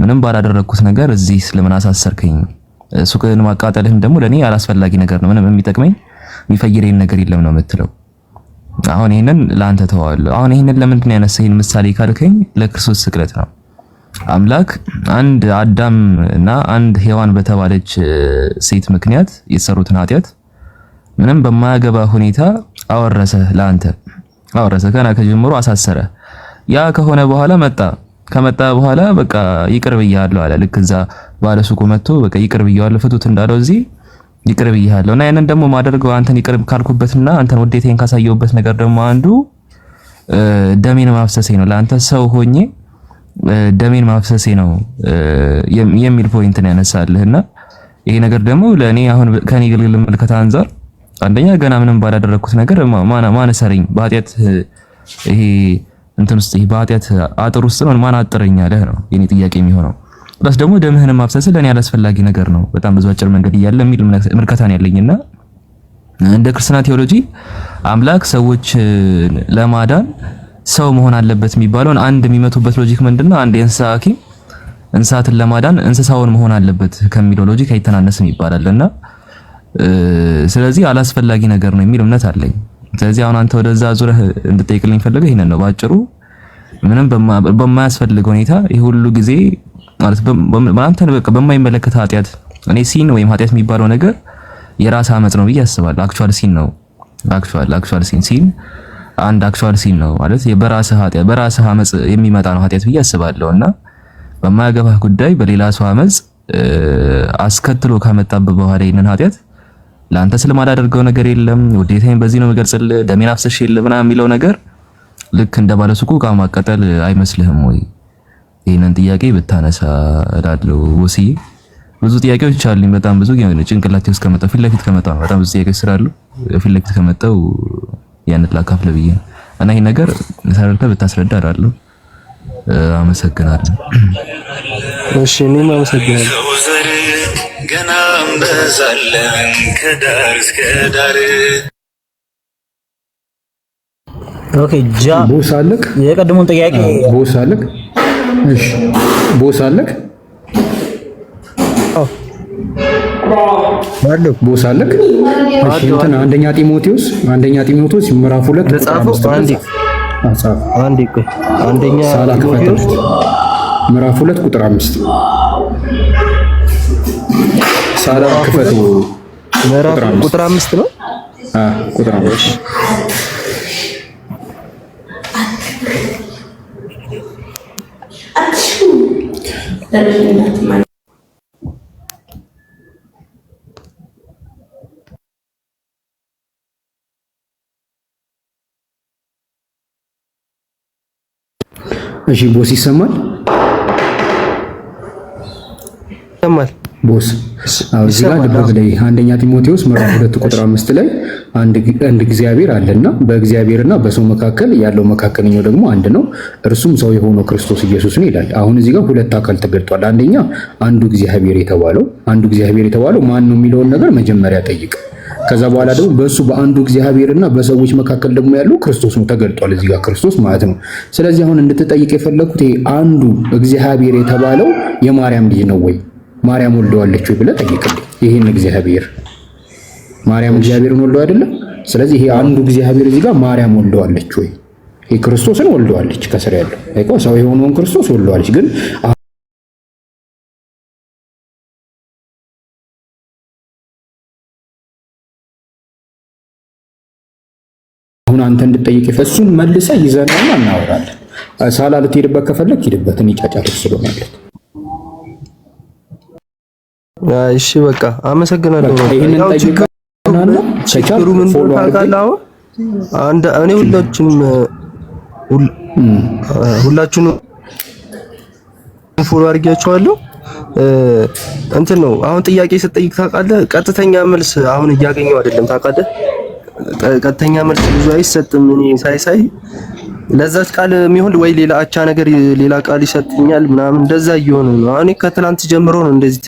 ምንም ባላደረኩት ነገር እዚህ ስለምን አሳሰርከኝ ሱቅህን ማቃጠልህም ደግሞ ለኔ አላስፈላጊ ነገር ነው ምንም የሚጠቅመኝ የሚፈይረኝ ነገር የለም ነው የምትለው። አሁን ይሄንን ለአንተ ተዋዋለሁ። አሁን ይሄንን ለምንድን ነው ያነሳኸኝ ምሳሌ ካልከኝ ለክርስቶስ ስቅለት ነው። አምላክ አንድ አዳም እና አንድ ሔዋን በተባለች ሴት ምክንያት የሰሩትን ኃጢአት ምንም በማያገባ ሁኔታ አወረሰ ለአንተ አወረሰ ከና ከጀምሮ አሳሰረ። ያ ከሆነ በኋላ ከመጣ በኋላ በቃ ይቅር ብያለሁ አለ። ልክ እዛ ባለሱቁ መጥቶ በቃ ይቅር ብያለሁ ፍቱት እንዳለው እዚህ ይቅር ብያለሁ እና ያንን ደግሞ ማደርገው አንተን ይቅር ካልኩበትና አንተን ወዴቴን ካሳየውበት ነገር ደግሞ አንዱ ደሜን ማፍሰሴ ነው። ለአንተ ሰው ሆኜ ደሜን ማፍሰሴ ነው የሚል ፖይንት ነው ያነሳልህና ይሄ ነገር ደግሞ ለኔ አሁን ከኔ ግልግል መልከታ አንፃር አንደኛ ገና ምንም ባላደረኩት ነገር ማነሰረኝ በኃጢአት ይሄ እንትን ውስጥ ይሄ በኃጢአት አጥር ውስጥ ነው ማን አጥረኛለህ ነው የኔ ጥያቄ የሚሆነው። ፕላስ ደግሞ ደምህን ማፍሰስ ለኔ ያላስፈላጊ ነገር ነው በጣም ብዙ አጭር መንገድ እያለ የሚል ምልከታ ነው ያለኝና እንደ ክርስትና ቴዎሎጂ አምላክ ሰዎች ለማዳን ሰው መሆን አለበት የሚባለውን አንድ የሚመቱበት ሎጂክ ምንድነው? አንድ የእንስሳ ሐኪም እንስሳትን ለማዳን እንስሳውን መሆን አለበት ከሚለው ሎጂክ አይተናነስም ይባላልና ስለዚህ አላስፈላጊ ነገር ነው የሚል እምነት አለኝ። ስለዚህ አሁን አንተ ወደዛ ዙረህ እንድጠይቅልኝ ፈልገህ ይሄንን ነው ባጭሩ ምንም በማያስፈልግ ሁኔታ ይሄ ሁሉ ጊዜ ማለት በአንተን በቃ በማይመለከት ኃጢአት እኔ ሲን ወይም ኃጢአት የሚባለው ነገር የራስ አመጽ ነው ብዬ አስባለሁ። አክቹአል ሲን ነው አክቹአል ሲን አንድ አክቹአል ሲን ነው ማለት በራስህ ኃጢአት በራስህ አመጽ የሚመጣ ነው ኃጢአት ብዬ አስባለሁና በማያገባህ ጉዳይ በሌላ ሰው አመጽ አስከትሎ ካመጣብህ በኋላ ይሄንን ኃጢአት ለአንተ ስለማላደርገው ነገር የለም ወዴታዬን በዚህ ነው መገርጽልህ ደሜን አፍሰሽ የለም ምናምን የሚለው ነገር ልክ እንደ ባለሱቁ ዕቃ ማቃጠል አይመስልህም ወይ? ይሄንን ጥያቄ ብታነሳ እላለሁ። ወስዬ ብዙ ጥያቄዎች አሉኝ በጣም ብዙ ጭንቅላቴ ውስጥ ከመጣው ፊት ለፊት ከመጣው በጣም ብዙ ጥያቄዎች ስላሉ ፊት ለፊት ከመጣው ያን ላካፍለ ብዬ እና ይሄን ነገር ተረድተህ ብታስረዳ እላለሁ። አመሰግናለሁ። እሺ እኔም አመሰግናለሁ። ገና እንበዛለን ከዳር እስከ ዳር። ኦኬ ጃ ቦስ አለክ የቀድሞውን ጥያቄ ቦስ አለክ እሺ ቦስ አለክ ባለው ቦስ አለክ እሺ እንትን አንደኛ ጢሞቴዎስ ምዕራፍ 2 ለጻፈው አንዴ ቆይ አንደኛ ጢሞቴዎስ ምዕራፍ 2 ቁጥር 5 ሳላ ክፈቱ ምዕራፍ ቁጥር 5 ነው። ቁጥር 5 እሺ ቦስ ይሰማል? ቦስ እዚህ ጋር ልብ ላይ አንደኛ ጢሞቴዎስ ምዕራፍ 2 ቁጥር 5 ላይ አንድ እግዚአብሔር አለና በእግዚአብሔርና በሰው መካከል ያለው መካከለኛው ደግሞ አንድ ነው እርሱም ሰው የሆነው ክርስቶስ ኢየሱስ ነው ይላል። አሁን እዚህ ጋር ሁለት አካል ተገልጧል። አንደኛ አንዱ እግዚአብሔር የተባለው ማን ነው የሚለውን ነገር መጀመሪያ ጠይቅ። ከዛ በኋላ ደግሞ በሱ በአንዱ እግዚአብሔርና በሰዎች መካከል ደግሞ ያለው ክርስቶስ ነው ተገልጧል። እዚህ ጋር ክርስቶስ ማለት ነው። ስለዚህ አሁን እንድትጠይቅ የፈለኩት ይሄ አንዱ እግዚአብሔር የተባለው የማርያም ልጅ ነው ወይ ማርያም ወልደዋለች ወይ ብለህ ጠይቅልኝ። ይሄን እግዚአብሔር ማርያም እግዚአብሔርን ወልደው አይደለም? ስለዚህ ይሄ አንዱ እግዚአብሔር እዚህ ጋር ማርያም ወልደዋለች ወይ? ይሄ ክርስቶስን ወልደዋለች ከስር ያለው አይቆ ሰው የሆነውን ክርስቶስ ወልደዋለች። ግን አሁን አንተ እንድትጠይቅ እሱን መልሰህ ይዘናና እናወራለን። ሳላ ልትሄድበት ከፈለክ ሂድበት። እኔ ጫጫታ ስለሆነለት እሺ በቃ አመሰግናለሁ። ይሄንን ጠይቀናልና ችግሩ ምን ታውቃለህ? አሁን እኔ ሁላችንም ሁላችሁንም ፎሎ አድርጊያችኋለሁ። እንትን ነው አሁን ጥያቄ ስትጠይቅ ታውቃለህ፣ ቀጥተኛ መልስ አሁን እያገኘው አይደለም ታውቃለህ። ቀጥተኛ መልስ ብዙ አይሰጥም። እኔ ሳይ ለዛች ቃል የሚሆን ወይ ሌላ አቻ ነገር ሌላ ቃል ይሰጥኛል ምናምን እንደዛ እየሆነ ነው። አሁን ከትላንት ጀምሮ ነው እንደዚህ